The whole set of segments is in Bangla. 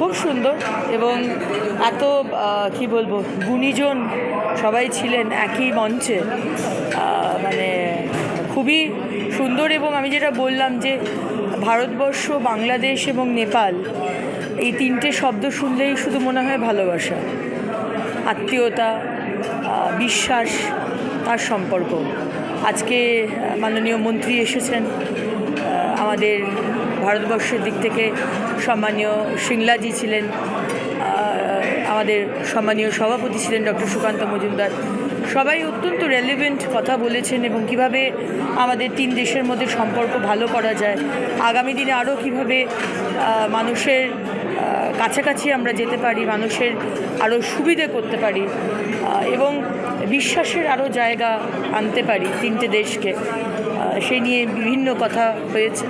খুব সুন্দর এবং এত কি বলবো গুণীজন সবাই ছিলেন একই মঞ্চে, মানে খুবই সুন্দর। এবং আমি যেটা বললাম যে ভারতবর্ষ, বাংলাদেশ এবং নেপাল, এই তিনটে শব্দ শুনলেই শুধু মনে হয় ভালোবাসা, আত্মীয়তা, বিশ্বাস, তার সম্পর্ক। আজকে মাননীয় মন্ত্রী এসেছেন আমাদের ভারতবর্ষের দিক থেকে, সম্মানীয় সিংলাজি ছিলেন, আমাদের সম্মানীয় সভাপতি ছিলেন ডক্টর সুকান্ত মজুমদার। সবাই অত্যন্ত রেলিভেন্ট কথা বলেছেন এবং কিভাবে আমাদের তিন দেশের মধ্যে সম্পর্ক ভালো করা যায়, আগামী দিনে আরও কিভাবে মানুষের কাছাকাছি আমরা যেতে পারি, মানুষের আরও সুবিধে করতে পারি এবং বিশ্বাসের আরও জায়গা আনতে পারি তিনটে দেশকে, সেই নিয়ে বিভিন্ন কথা হয়েছে।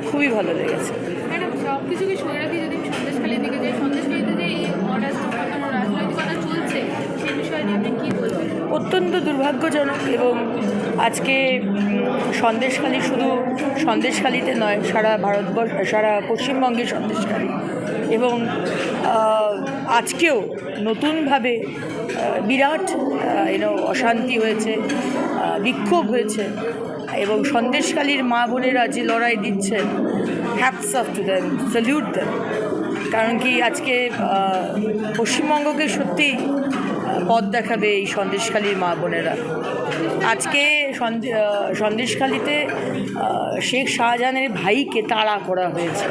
খুবই ভালো লেগেছে। ম্যাডাম, সব কিছুকে সরে রাখি, যদি সন্দেশখালীর দিকে যাই, সন্দেশখালীতে যে এই রাজনৈতিকতা চলছে সেই বিষয়ে নিয়ে আপনি কী বলবেন? অত্যন্ত দুর্ভাগ্যজনক। এবং আজকে সন্দেশখালী শুধু সন্দেশখালীতে নয়, সারা ভারতবর্ষ, সারা পশ্চিমবঙ্গের সন্দেশখালী। এবং আজকেও নতুনভাবে বিরাট অশান্তি হয়েছে, বিক্ষোভ হয়েছে এবং সন্দেশখালীর মা বোনেরা যে লড়াই দিচ্ছেন, hats off to them, salute them. কারণ কি আজকে পশ্চিমবঙ্গকে সত্যি পথ দেখাবে এই সন্দেশখালীর মা বোনেরা। আজকে সন্দেশখালীতে শেখ শাহজাহানের ভাইকে তাড়া করা হয়েছে,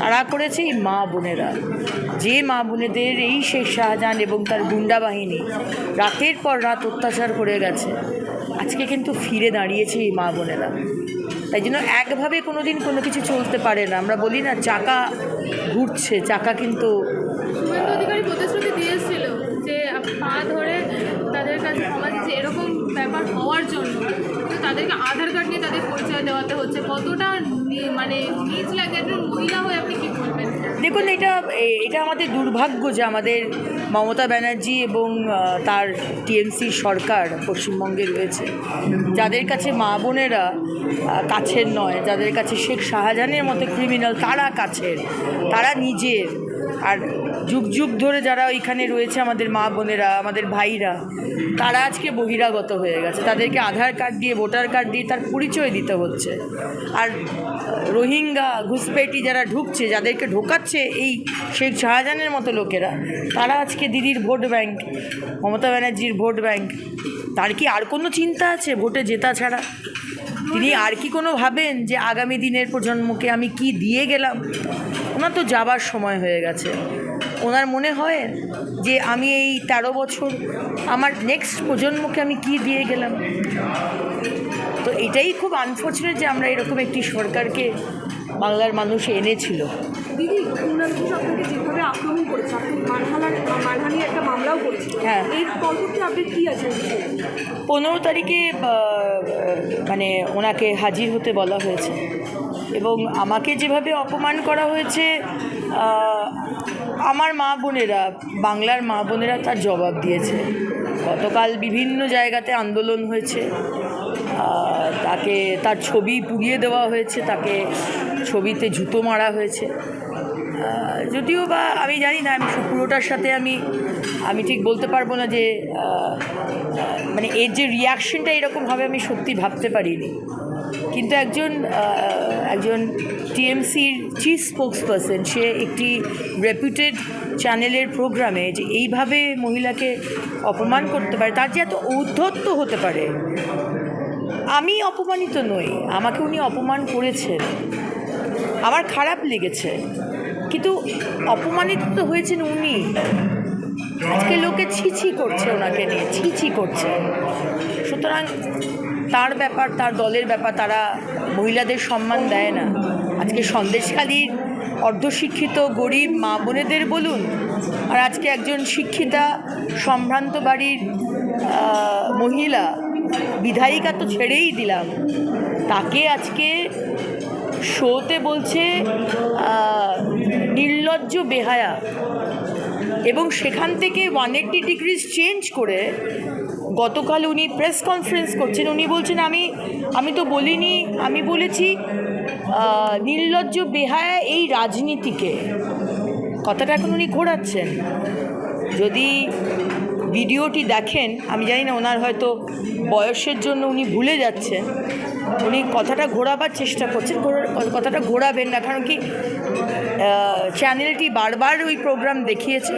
তাড়া করেছে এই মা বোনেরা। যে মা বোনেদের এই শেখ শাহজাহান এবং তার গুন্ডা বাহিনী রাতের পর রাত অত্যাচার করে গেছে, আজকে কিন্তু ফিরে দাঁড়িয়েছে এই মা বোনেরা। তাই জন্য একভাবে কোনো দিন কোনো কিছু চলতে পারে না। আমরা বলি না চাকা ঘুরছে, চাকা কিন্তু অধিকারী প্রতিশ্রুতি দিয়েছিল যে পা ধরে তাদের কাছে ক্ষমা দিচ্ছে, এরকম ব্যাপার হওয়ার জন্য কিন্তু তাদেরকে আধার কার্ড নিয়ে তাদের পরিচয় দেওয়াতে হচ্ছে। কতটা মানে নিজ লাগে একজন মহিলা হয়ে আপনি কী বলবেন? দেখুন, এটা আমাদের দুর্ভাগ্য যে আমাদের মমতা ব্যানার্জি এবং তার টিএমসি সরকার পশ্চিমবঙ্গে রয়েছে, যাদের কাছে মা বোনেরা কাছের নয়, যাদের কাছে শেখ শাহজাহানের মতো ক্রিমিনাল তারা কাছের, তারা নিজের। আর যুগ যুগ ধরে যারা ওইখানে রয়েছে আমাদের মা বোনেরা, আমাদের ভাইরা, তারা আজকে বহিরাগত হয়ে গেছে। তাদেরকে আধার কার্ড দিয়ে, ভোটার কার্ড দিয়ে তার পরিচয় দিতে হচ্ছে। আর রোহিঙ্গা, ঘুষপেটি যারা ঢুকছে, যাদেরকে ঢোকাচ্ছে এই শেখ শাহজাহানের মতো লোকেরা, তারা আজকে দিদির ভোট ব্যাংক, মমতা ব্যানার্জির ভোট ব্যাংক। তার কি আর কোনো চিন্তা আছে ভোটে জেতা ছাড়া? তিনি আর কি কোনো ভাবেন যে আগামী দিনের প্রজন্মকে আমি কি দিয়ে গেলাম? ওনার তো যাবার সময় হয়ে গেছে। ওনার মনে হয় যে আমি এই 13 বছর আমার নেক্সট প্রজন্মকে আমি কি দিয়ে গেলাম? তো এটাই খুব আনফর্চুনেট যে আমরা এরকম একটি সরকারকে বাংলার মানুষ এনেছিল। দিদি, আপনাকে যেভাবে আক্রমণ করেছে, আপনি মানহানির একটা মামলাও করেছেন, হ্যাঁ, এই পরবর্তী আপডেট কী আছে? 15 তারিখে মানে ওনাকে হাজির হতে বলা হয়েছে এবং আমাকে যেভাবে অপমান করা হয়েছে, আমার মা বোনেরা, বাংলার মা বোনেরা তার জবাব দিয়েছে। গতকাল বিভিন্ন জায়গাতে আন্দোলন হয়েছে, তার ছবি পুড়িয়ে দেওয়া হয়েছে, তাকে ছবিতে জুতো মারা হয়েছে। যদিও বা আমি জানি না, আমি পুরোটার সাথে আমি ঠিক বলতে পারবো না যে মানে এর যে রিয়াকশনটা এরকমভাবে আমি সত্যি ভাবতে পারিনি। কিন্তু একজন টিএমসির চিফ স্পোক্সপারসন, সে একটি রেপুটেড চ্যানেলের প্রোগ্রামে যে এইভাবে মহিলাকে অপমান করতে পারে, তার যে এত ঔদ্ধত্য হতে পারে। আমি অপমানিত নই, আমাকে উনি অপমান করেছেন, আমার খারাপ লেগেছে, কিন্তু অপমানিত তো হয়েছেন উনি। আজকে লোকে ছিছি করছে, ওনাকে নিয়ে ছিছি করছে। সুতরাং তার ব্যাপার, তার দলের ব্যাপার, তারা মহিলাদের সম্মান দেয় না। আজকে সন্দেশখালীর অর্ধশিক্ষিত গরিব মা বোনেদের বলুন, আর আজকে একজন শিক্ষিতা সম্ভ্রান্ত বাড়ির মহিলা বিধায়িকা তো ছেড়েই দিলাম, তাকে আজকে শোতে বলছে নির্লজ্জ বেহায়া। এবং সেখান থেকে 180 ডিগ্রিজ চেঞ্জ করে গতকাল উনি প্রেস কনফারেন্স করছেন, উনি বলছেন আমি তো বলিনি, আমি বলেছি নির্লজ্জ বেহায়া এই রাজনীতিকে। কথাটা এখন উনি ঘোরাচ্ছেন। যদি ভিডিওটি দেখেন, আমি জানি না, ওনার হয়তো বয়সের জন্য উনি ভুলে যাচ্ছেন, উনি কথাটা ঘোরাবার চেষ্টা করছেন। কথাটা ঘোরাবেন না, কারণ কি চ্যানেলটি বারবার ওই প্রোগ্রাম দেখিয়েছে,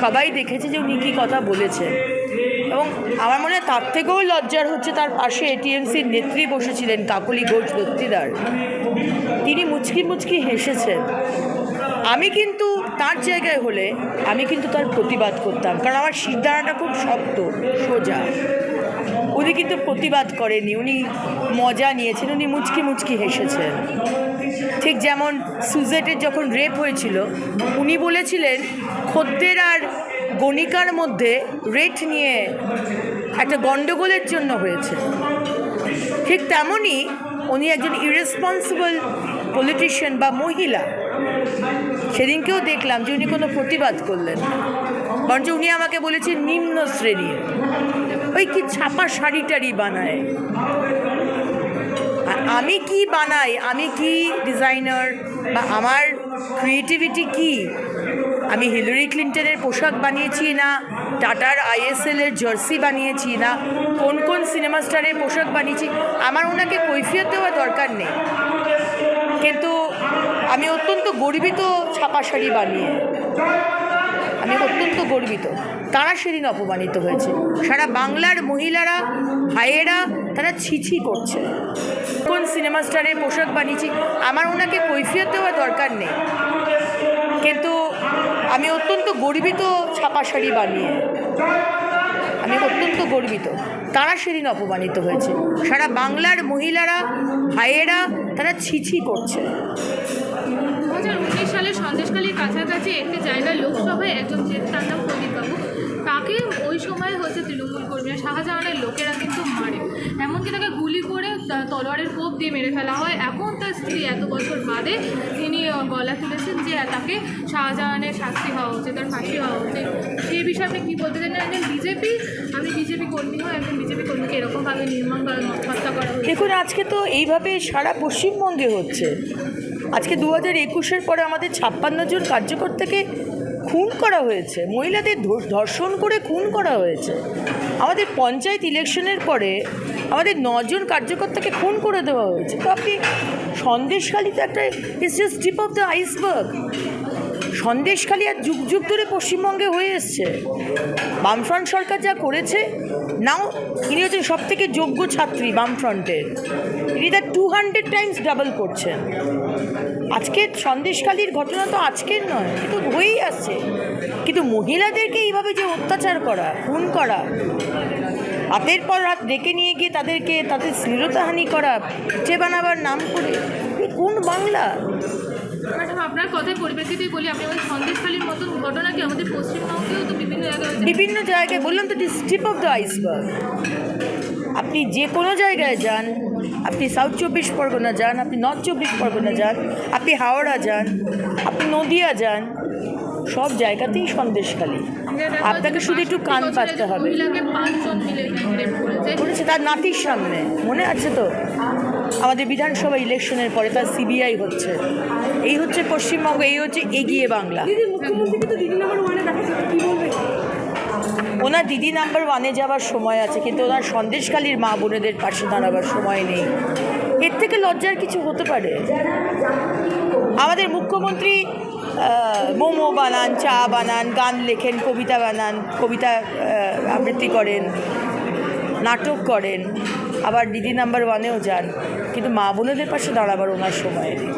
সবাই দেখেছে যে উনি কী কথা বলেছেন। এবং আমার মনে হয় তার থেকেও লজ্জার হচ্ছে তার পাশে এটিএমসির নেত্রী বসেছিলেন কাকলি ঘোষ দত্তিদার, তিনি মুচকি মুচকি হেসেছেন। আমি কিন্তু তার জায়গায় হলে আমি কিন্তু তার প্রতিবাদ করতাম, কারণ আমার শিরদাঁড়াটা খুব শক্ত সোজা। উনি কিন্তু প্রতিবাদ করেননি, উনি মজা নিয়েছেন, উনি মুচকি মুচকি হেসেছেন। ঠিক যেমন সুজেটের যখন রেপ হয়েছিল, উনি বলেছিলেন খদ্দের আর গণিকার মধ্যে রেট নিয়ে একটা গণ্ডগোলের জন্য হয়েছে। ঠিক তেমনই উনি একজন ইরেসপন্সিবল পলিটিশিয়ান বা মহিলা। সেদিনকেও দেখলাম যে উনি কোনো প্রতিবাদ করলেন, বরঞ্চ উনি আমাকে বলেছেন নিম্ন শ্রেণীর, ওই কি ছাপা শাড়ি টাড়ি বানায়। আর আমি কি বানাই, আমি কি ডিজাইনার বা আমার ক্রিয়েটিভিটি কি? আমি হিলারি ক্লিন্টনের পোশাক বানিয়েছি না টাটার আইএসএলের জার্সি বানিয়েছি না কোন কোন সিনেমা স্টারের পোশাক বানিয়েছি, আমার ওনাকে কৈফিয়ত দেওয়ার দরকার নেই। কিন্তু আমি অত্যন্ত গর্বিত ছাপা শাড়ি বানিয়ে, আমি অত্যন্ত গর্বিত। তারা সেদিন অপমানিত হয়েছে, সারা বাংলার মহিলারা ভাইয়েরা তারা ছিছি করছে। কোন সিনেমা স্টারের পোশাক বানিয়েছি, আমার ওনাকে কৈফিয়ত দেওয়ার দরকার নেই। কিন্তু আমি অত্যন্ত গর্বিত ছাপা শাড়ি বানিয়ে, আমি অত্যন্ত গর্বিত। তারা সেদিন অপমানিত হয়েছে, সারা বাংলার মহিলারা ভাইয়েরা তারা ছিছি করছে। 2019 সালে সন্দেশখালীর কাছাকাছি একটি জায়গায় লোকসভায় একজন জেদ, তার নাম প্রদীপবাবু, তাকে ওই সময় হচ্ছে তৃণমূল কর্মীরা, শাহজাহানের লোকেরা কিন্তু মারে, এমনকি তাকে গুলি করে তলোয়ারের কোপ দিয়ে মেরে ফেলা হয়। এখন তার স্ত্রী এত বছর বাদে তিনি গলা তুলেছেন যে তাকে শাহজাহানের শাস্তি হওয়া উচিত, তার ফাঁসি হওয়া উচিত। সেই বিষয়ে আপনি কী বলতে চান? একজন আমি বিজেপি কর্মী হয়, একজন বিজেপি কর্মীকে এরকমভাবে নির্মমভাবে হত্যা করা হয়েছে। দেখুন, আজকে তো এইভাবে সারা পশ্চিমবঙ্গে হচ্ছে। আজকে 2021-এর পরে আমাদের 56 জন কার্যকর্তাকে খুন করা হয়েছে, মহিলাদের ধর্ষণ করে খুন করা হয়েছে। আমাদের পঞ্চায়েত ইলেকশনের পরে আমাদের 9 জন কার্যকর্তাকে খুন করে দেওয়া হয়েছে। তো আপনি সন্দেশখালীতে একটা it's just tip of the iceberg. Sandeshkhali আর যুগ যুগ ধরে পশ্চিমবঙ্গে হয়ে এসছে। বামফ্রন্ট সরকার যা করেছে, নাও ইনি হচ্ছেন সব থেকে যোগ্য ছাত্রী বামফ্রন্টের, ইনি তার 200 টাইমস ডাবল করছেন। আজকে সন্দেশখালীর ঘটনা তো আজকের নয়, কিন্তু হয়েই আসছে। কিন্তু মহিলাদেরকে এইভাবে যে অত্যাচার করা, খুন করা, রাতের পর রাত ডেকে নিয়ে গিয়ে তাদেরকে তাদের শ্লীলতাহানি করা, পিঠে বানাবার নাম করে, কোন বাংলা? ম্যাডাম, আপনার কথার পরিপ্রেক্ষিতে বলি, আপনি আমাদের সন্দেশখালীর মতন ঘটনা কি আমাদের পশ্চিমবঙ্গেও তো বিভিন্ন জায়গায় বললাম তো, টিপ অফ দ্য আইসবার্গ। আপনি যে কোনো জায়গায় যান, আপনি সাউথ 24 পরগনা যান, আপনি নর্থ 24 পরগনা যান, আপনি হাওড়া যান, আপনি নদিয়া যান, সব জায়গাতেই সন্দেশখালী। আপনাকে শুধু একটু কান পাততে হবে। করেছে তার নাতির সামনে, মনে আছে তো? আমাদের বিধানসভা ইলেকশনের পরে তার সিবিআই হচ্ছে। এই হচ্ছে পশ্চিমবঙ্গ, এই হচ্ছে এগিয়ে বাংলা। ওনার দিদি নাম্বার 1-এ যাওয়ার সময় আছে, কিন্তু ওনার সন্দেশখালীর মা বোনেদের পাশে দাঁড়াবার সময় নেই। এর থেকে লজ্জার কিছু হতে পারে? আমাদের মুখ্যমন্ত্রী মোমো বানান, চা বানান, গান লেখেন, কবিতা বানান, কবিতা আবৃত্তি করেন, নাটক করেন, আবার দিদি নাম্বার 1-এও যান, কিন্তু মা বোনেদের পাশে দাঁড়াবার ওনার সময় নেই।